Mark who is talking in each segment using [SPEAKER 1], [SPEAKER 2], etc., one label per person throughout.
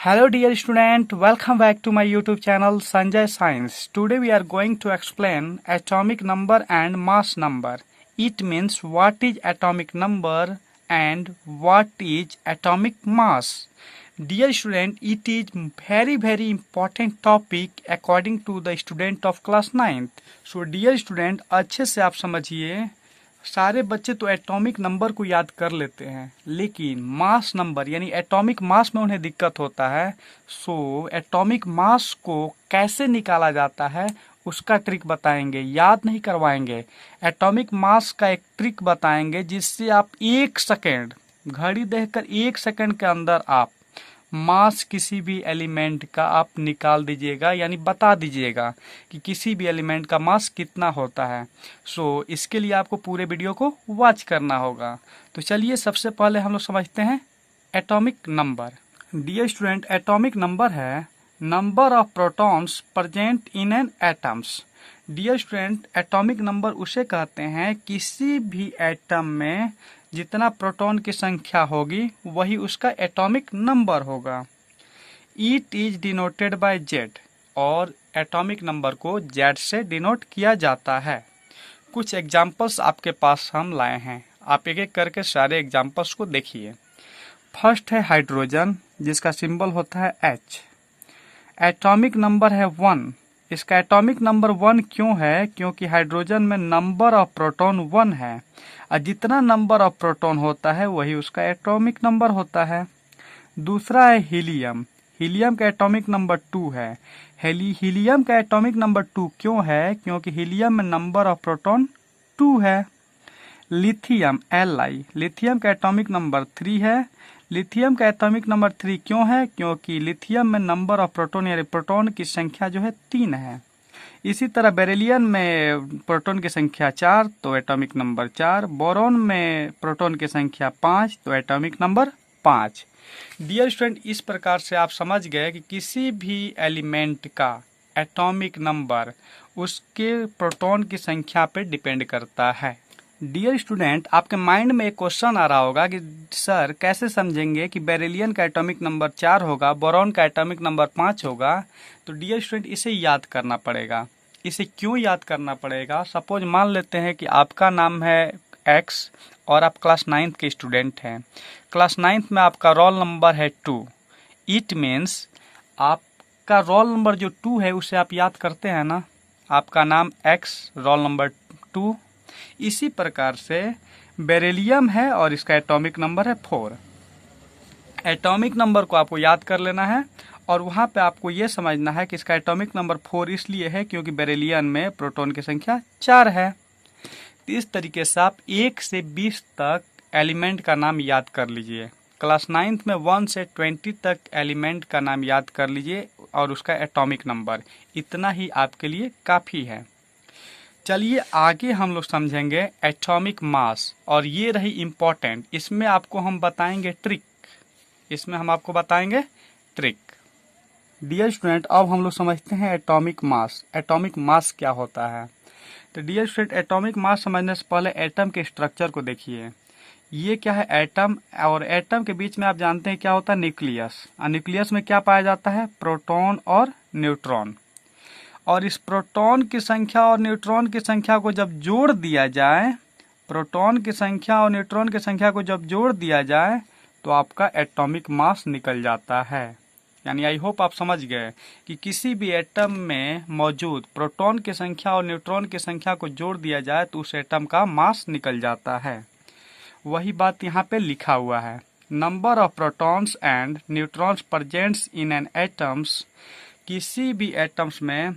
[SPEAKER 1] Hello dear student, welcome back to my YouTube channel Sanjay Science. Today we are going to explain atomic number and mass number. It means what is atomic number and what is atomic mass. Dear student, it is very important topic according to the student of class 9th. So dear student, अच्छे से आप समझिए। सारे बच्चे तो atomic number को याद कर लेते हैं, लेकिन मास नंबर यानी एटॉमिक मास में उन्हें दिक्कत होता है। सो एटॉमिक मास को कैसे निकाला जाता है उसका ट्रिक बताएंगे, याद नहीं करवाएंगे। एटॉमिक मास का एक ट्रिक बताएंगे जिससे आप 1 सेकेंड, घड़ी देखकर 1 सेकेंड के अंदर आप मास किसी भी एलिमेंट का आप निकाल दीजिएगा, यानी बता दीजिएगा कि किसी भी एलिमेंट का मास कितना होता है। सो इसके लिए आपको पूरे वीडियो को वॉच करना होगा। तो चलिए सबसे पहले हम लोग समझते हैं atomic number. Dear student, atomic number है number of protons present in an atoms. Dear student, atomic number उसे कहते हैं किसी भी एटम में जितना प्रोटॉन की संख्या होगी वही उसका एटॉमिक नंबर होगा। It is denoted by Z, और एटॉमिक नंबर को जेड से डिनोट किया जाता है। कुछ एग्जांपल्स आपके पास हम लाए हैं, आप एक एक करके सारे एग्जांपल्स को देखिए। फर्स्ट है हाइड्रोजन, जिसका सिंबल होता है H। एटॉमिक नंबर है 1। इसका एटॉमिक नंबर 1 क्यों है? क्योंकि हाइड्रोजन में नंबर ऑफ प्रोटॉन 1 है, और जितना नंबर ऑफ प्रोटॉन होता है वही उसका एटॉमिक नंबर होता है। दूसरा है हीलियम। हीलियम का एटॉमिक नंबर 2 है। हीलियम का एटॉमिक नंबर 2 क्यों है? क्योंकि हीलियम में नंबर ऑफ प्रोटॉन 2 है। लिथियम Li, लिथियम का एटॉमिक नंबर 3 है। लिथियम का एटॉमिक नंबर 3 क्यों है? क्योंकि लिथियम में नंबर ऑफ प्रोटॉन यानी प्रोटॉन की संख्या जो है 3 है। इसी तरह बेरिलियम में प्रोटॉन की संख्या 4, तो एटॉमिक नंबर 4। बोरॉन में प्रोटॉन की संख्या 5, तो एटॉमिक नंबर 5। डियर स्टूडेंट, इस प्रकार से आप समझ गए कि किसी भी एलिमेंट का एटॉमिक नंबर उसके प्रोटॉन की संख्या पर डिपेंड करता है। डियर स्टूडेंट, आपके माइंड में एक क्वेश्चन आ रहा होगा कि सर कैसे समझेंगे कि बेरिलियम का एटॉमिक नंबर 4 होगा, बोरॉन का एटॉमिक नंबर 5 होगा। तो डियर स्टूडेंट, इसे याद करना पड़ेगा। इसे क्यों याद करना पड़ेगा? सपोज मान लेते हैं कि आपका नाम है X और आप क्लास 9th के स्टूडेंट हैं। क्लास 9th में आपका रोल नंबर है 2। इट मीन्स आपका रोल नंबर जो 2 है उसे आप याद करते हैं ना। आपका नाम X, रोल नंबर 2। इसी प्रकार से बेरिलियम है और इसका एटॉमिक नंबर है 4। एटॉमिक नंबर को आपको याद कर लेना है, और वहाँ पे आपको ये समझना है कि इसका एटॉमिक नंबर 4 इसलिए है क्योंकि बेरिलियम में प्रोटॉन की संख्या 4 है। तो इस तरीके से आप 1 से 20 तक एलिमेंट का नाम याद कर लीजिए। क्लास 9th में 1 से 20 तक एलिमेंट का नाम याद कर लीजिए और उसका एटॉमिक नंबर, इतना ही आपके लिए काफ़ी है। चलिए आगे हम लोग समझेंगे एटॉमिक मास, और ये रही इम्पोर्टेंट। इसमें आपको हम बताएंगे ट्रिक। इसमें हम आपको बताएंगे ट्रिक। डियर स्टूडेंट, अब हम लोग समझते हैं एटॉमिक मास। एटॉमिक मास क्या होता है? तो डियर स्टूडेंट, एटॉमिक मास समझने से पहले एटम के स्ट्रक्चर को देखिए। ये क्या है? एटम, और एटम के बीच में आप जानते हैं क्या होता है? न्यूक्लियस। और न्यूक्लियस में क्या पाया जाता है? प्रोटॉन और न्यूट्रॉन। और इस प्रोटॉन की संख्या और न्यूट्रॉन की संख्या को जब जोड़ दिया जाए, प्रोटॉन की संख्या और न्यूट्रॉन की संख्या को जब जोड़ दिया जाए तो आपका एटॉमिक मास निकल जाता है। यानी आई होप आप समझ गए कि किसी भी एटम में मौजूद प्रोटॉन की संख्या और न्यूट्रॉन की संख्या को जोड़ दिया जाए तो उस एटम का मास निकल जाता है। वही बात यहाँ पे लिखा हुआ है। Number of protons and neutrons presents in an atoms. किसी भी एटम्स में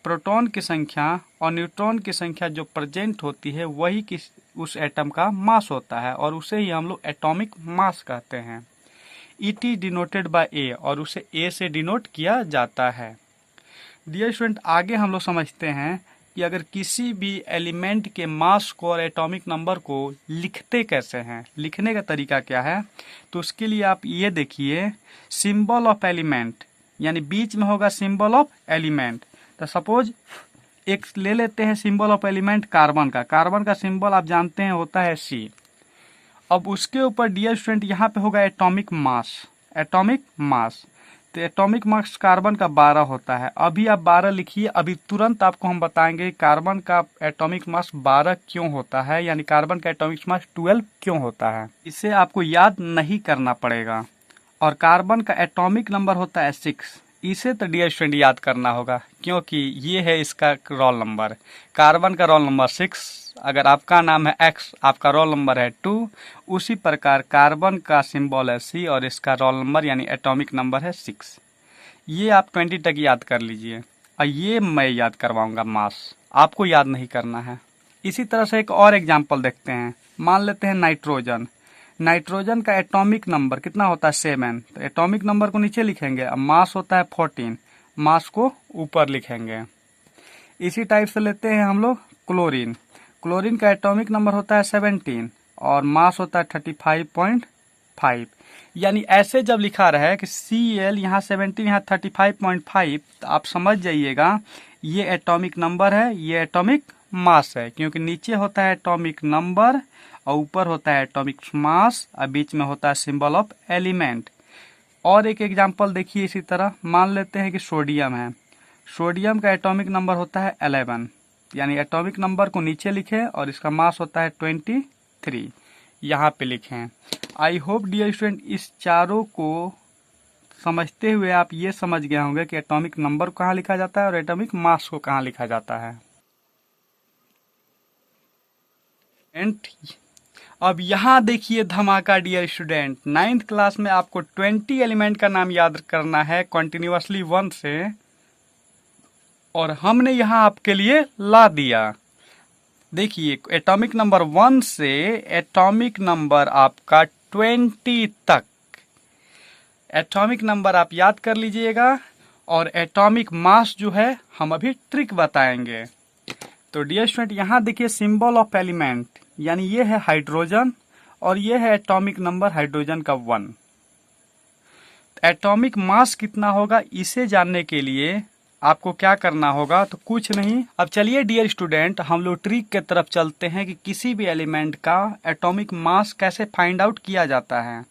[SPEAKER 1] प्रोटॉन की संख्या और न्यूट्रॉन की संख्या जो प्रेजेंट होती है वही उस एटम का मास होता है, और उसे ही हम लोग एटॉमिक मास कहते हैं। इट इज डिनोटेड बाय ए, और उसे ए से डिनोट किया जाता है। डियर स्टूडेंट, आगे हम लोग समझते हैं कि अगर किसी भी एलिमेंट के मास को और एटॉमिक नंबर को लिखते कैसे हैं, लिखने का तरीका क्या है। तो उसके लिए आप ये देखिए, सिंबल ऑफ एलिमेंट, यानी बीच में होगा सिंबल ऑफ एलिमेंट। तो सपोज एक ले लेते हैं सिंबल ऑफ एलिमेंट कार्बन का। कार्बन का सिंबल आप जानते हैं होता है C। अब उसके ऊपर डियर स्टूडेंट यहाँ पे होगा एटॉमिक मास। एटॉमिक मास, तो एटॉमिक मास कार्बन का 12 होता है। अभी आप 12 लिखिए, अभी तुरंत आपको हम बताएंगे कार्बन का एटॉमिक मास 12 क्यों होता है, यानी कार्बन का एटॉमिक मास 12 क्यों होता है। इसे आपको याद नहीं करना पड़ेगा। और कार्बन का एटॉमिक नंबर होता है 6। इसे तो डियर स्टूडेंट याद करना होगा, क्योंकि ये है इसका रोल नंबर। कार्बन का रोल नंबर 6, अगर आपका नाम है एक्स, आपका रोल नंबर है 2, उसी प्रकार कार्बन का सिंबल है C और इसका रोल नंबर यानी एटॉमिक नंबर है 6। ये आप 20 तक याद कर लीजिए, और ये मैं याद करवाऊंगा मास, आपको याद नहीं करना है। इसी तरह से एक और एग्जाम्पल देखते हैं। मान लेते हैं नाइट्रोजन। नाइट्रोजन का एटॉमिक नंबर कितना होता है 7। तो एटॉमिक नंबर को नीचे लिखेंगे, अब मास होता है 14, मास को ऊपर लिखेंगे। इसी टाइप से लेते हैं हम लोग क्लोरीन। क्लोरीन का एटॉमिक नंबर होता है 17 और मास होता है 35.5। यानी ऐसे जब लिखा रहा है कि Cl यहाँ 17 यहाँ 35.5, तो आप समझ जाइएगा ये एटॉमिक नंबर है, ये एटॉमिक मास है, क्योंकि नीचे होता है एटॉमिक नंबर और ऊपर होता है एटॉमिक मास और बीच में होता है सिंबल ऑफ एलिमेंट। और एक एग्जांपल देखिए इसी तरह, मान लेते हैं कि सोडियम है। सोडियम का एटॉमिक नंबर होता है 11, यानी एटॉमिक नंबर को नीचे लिखें और इसका मास होता है 23, यहाँ पे लिखें। आई होप डियर स्टूडेंट इस चारों को समझते हुए आप ये समझ गए होंगे कि एटॉमिक नंबर कहाँ लिखा जाता है और एटॉमिक मास को कहाँ लिखा जाता है। अब यहाँ देखिए धमाका डियर स्टूडेंट, 9th क्लास में आपको 20 एलिमेंट का नाम याद करना है कंटिन्यूअसली 1 से, और हमने यहाँ आपके लिए ला दिया। देखिए एटॉमिक नंबर 1 से एटॉमिक नंबर आपका 20 तक एटॉमिक नंबर आप याद कर लीजिएगा, और एटॉमिक मास जो है हम अभी ट्रिक बताएंगे। तो डियर स्टूडेंट यहाँ देखिए सिंबल ऑफ एलिमेंट, यानी ये है हाइड्रोजन और ये है एटॉमिक नंबर हाइड्रोजन का 1। एटॉमिक मास कितना होगा इसे जानने के लिए आपको क्या करना होगा, तो कुछ नहीं। अब चलिए डियर स्टूडेंट हम लोग ट्रिक के तरफ चलते हैं कि किसी भी एलिमेंट का एटॉमिक मास कैसे फाइंड आउट किया जाता है।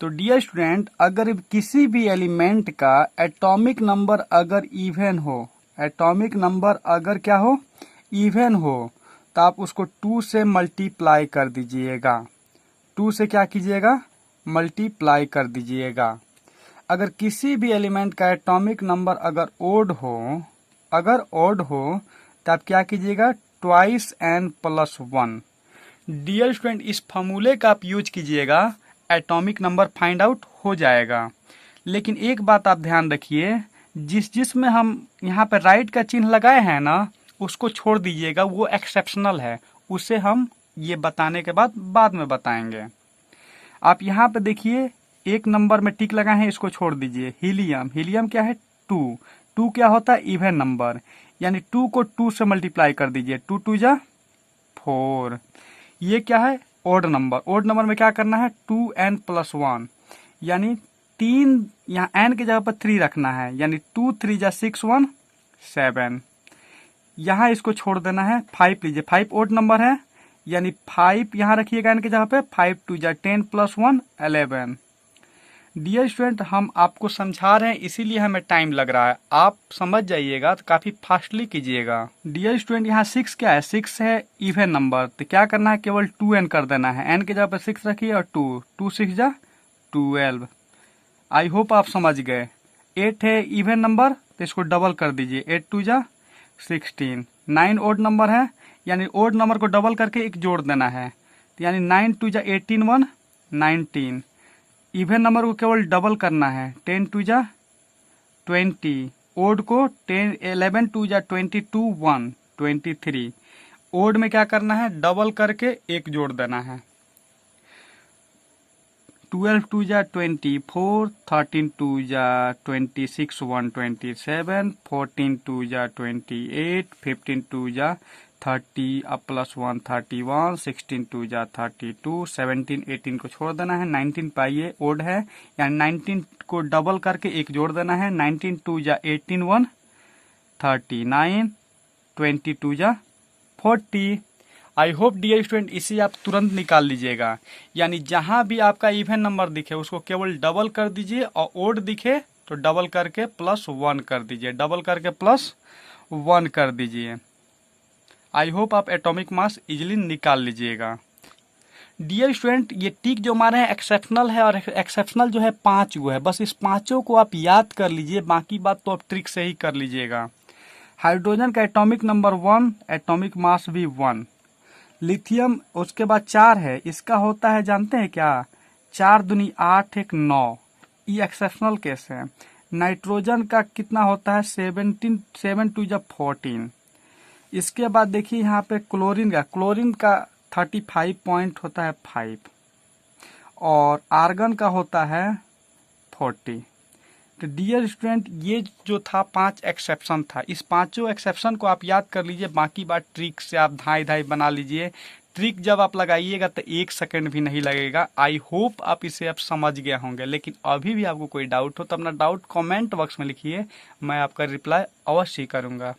[SPEAKER 1] तो डियर स्टूडेंट अगर किसी भी एलिमेंट का एटॉमिक नंबर अगर इवन हो, एटॉमिक नंबर अगर क्या हो, इवन हो, तो आप उसको 2 से मल्टीप्लाई कर दीजिएगा। 2 से क्या कीजिएगा, मल्टीप्लाई कर दीजिएगा। अगर किसी भी एलिमेंट का एटॉमिक नंबर अगर ओड हो, तो आप क्या कीजिएगा, ट्वाइस n + 1। डियर स्टूडेंट इस फॉर्मूले का आप यूज कीजिएगा, एटॉमिक नंबर फाइंड आउट हो जाएगा। लेकिन एक बात आप ध्यान रखिए, जिसमें हम यहाँ पे राइट का चिन्ह लगाए हैं ना, उसको छोड़ दीजिएगा, वो एक्सेप्शनल है, उसे हम ये बताने के बाद में बताएंगे। आप यहाँ पे देखिए एक नंबर में टिक लगाए हैं, इसको छोड़ दीजिए। हीलियम, हीलियम क्या है 2 क्या होता है इवन नंबर, यानी 2 को 2 से मल्टीप्लाई कर दीजिए, 2 2 जा 4। ये क्या है ओड नंबर, ओड नंबर में क्या करना है 2n + 1, यानी 3 यहाँ n की जगह पर 3 रखना है, यानी 2 3 जा 6 1 7। यहाँ इसको छोड़ देना है, 5 लीजिए, 5 ओड नंबर है, यानी 5 यहाँ रखिएगा n की जगह पे, 5 2 जा 10 + 1 11। डियर स्टूडेंट हम आपको समझा रहे हैं इसीलिए हमें टाइम लग रहा है, आप समझ जाइएगा तो काफी फास्टली कीजिएगा। डियर स्टूडेंट यहाँ 6 क्या है, 6 है इवन नंबर, तो क्या करना है केवल 2n कर देना है, n की जगह पे 6 रखिए और 2 6 जा 12। आई होप आप समझ गए। 8 है इवन नंबर, तो इसको डबल कर दीजिए, 8 2 जा 16। 9 ओड नंबर है, यानी ओड नंबर को डबल करके एक जोड़ देना है, तो यानी 9 2 जा 18 1 19। इवन नंबर को केवल डबल करना है, 10 2 जा 20, ओड को 11 2 जा 22 1 23। ओड में क्या करना है, डबल करके एक जोड़ देना है, 12 2 जा 24, 13 2 जा 26 1 27, 14 2 जा 28, 15 2 जा 30 + 1 31, 16 2 जा 32, 17 18 को छोड़ देना है, 19 पाइए ओड है, यानी 19 को डबल करके एक जोड़ देना है, 19 2 जा 18 1 39, 22 जा 40। आई होप डियर स्टूडेंट इसे आप तुरंत निकाल लीजिएगा, यानी जहां भी आपका इवन नंबर दिखे उसको केवल डबल कर दीजिए और ओड दिखे तो डबल करके +1 कर दीजिए, डबल करके +1 कर दीजिए। आई होप आप एटॉमिक मास इजीली निकाल लीजिएगा। डियर स्टूडेंट, ये टिक जो हमारे हैं एक्सेप्शनल है, और एक्सेप्शनल जो है 5 गो है। बस इस पांचों को आप याद कर लीजिए, बाकी बात तो आप ट्रिक से ही कर लीजिएगा। हाइड्रोजन का एटॉमिक नंबर 1, एटॉमिक मास भी 1। लिथियम उसके बाद 4 है, इसका होता है जानते हैं क्या, 4 दूनी 8 1 9, ये एक्सेप्शनल केस है। नाइट्रोजन का कितना होता है 17, 7 2 14। इसके बाद देखिए यहाँ पे क्लोरीन का 35 पॉइंट होता है 5, और आर्गन का होता है 40। तो डियर स्टूडेंट, ये जो था 5 एक्सेप्शन था, इस पांचों एक्सेप्शन को आप याद कर लीजिए, बाकी बात ट्रिक से आप धाई धाई बना लीजिए। ट्रिक जब आप लगाइएगा तो 1 सेकंड भी नहीं लगेगा। आई होप आप इसे अब समझ गए होंगे, लेकिन अभी भी आपको कोई डाउट हो तो अपना डाउट कमेंट बॉक्स में लिखिए, मैं आपका रिप्लाई अवश्य करूंगा।